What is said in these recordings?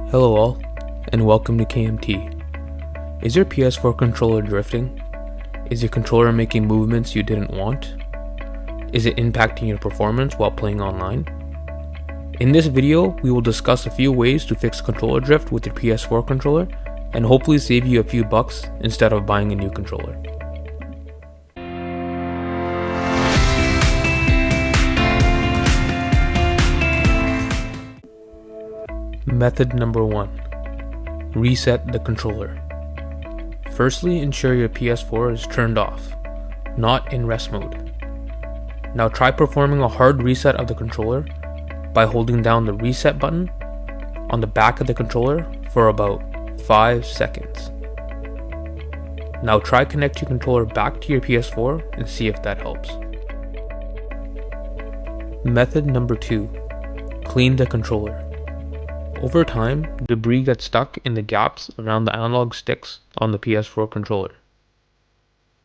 Hello all, and welcome to KMT. Is your PS4 controller drifting? Is your controller making movements you didn't want? Is it impacting your performance while playing online? In this video, we will discuss a few ways to fix controller drift with your PS4 controller, and hopefully save you a few bucks instead of buying a new controller. Method number 1. Reset the controller. Firstly, ensure your PS4 is turned off, not in rest mode. Now try performing a hard reset of the controller by holding down the reset button on the back of the controller for about 5 seconds. Now try connect your controller back to your PS4 and see if that helps. Method number 2. Clean the controller. Over time, debris gets stuck in the gaps around the analog sticks on the PS4 controller.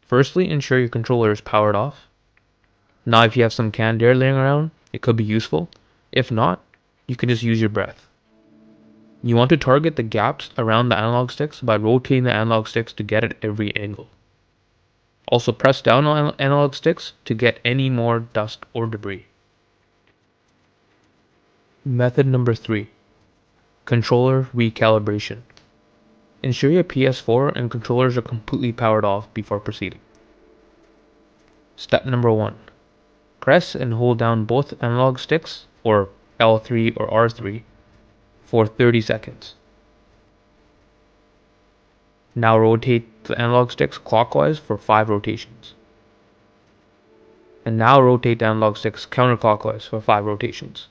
Firstly, ensure your controller is powered off. Now if you have some canned air laying around, it could be useful. If not, you can just use your breath. You want to target the gaps around the analog sticks by rotating the analog sticks to get at every angle. Also press down on analog sticks to get any more dust or debris. Method number 3. Controller recalibration. Ensure your PS4 and controllers are completely powered off before proceeding. Step number 1. Press and hold down both analog sticks, or L3 or R3, for 30 seconds. Now rotate the analog sticks clockwise for 5 rotations. And now rotate the analog sticks counterclockwise for 5 rotations.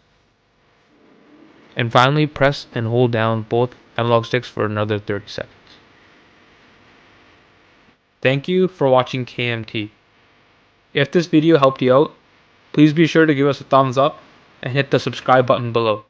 And finally, press and hold down both analog sticks for another 30 seconds. Thank you for watching KMT. If this video helped you out, please be sure to give us a thumbs up and hit the subscribe button below.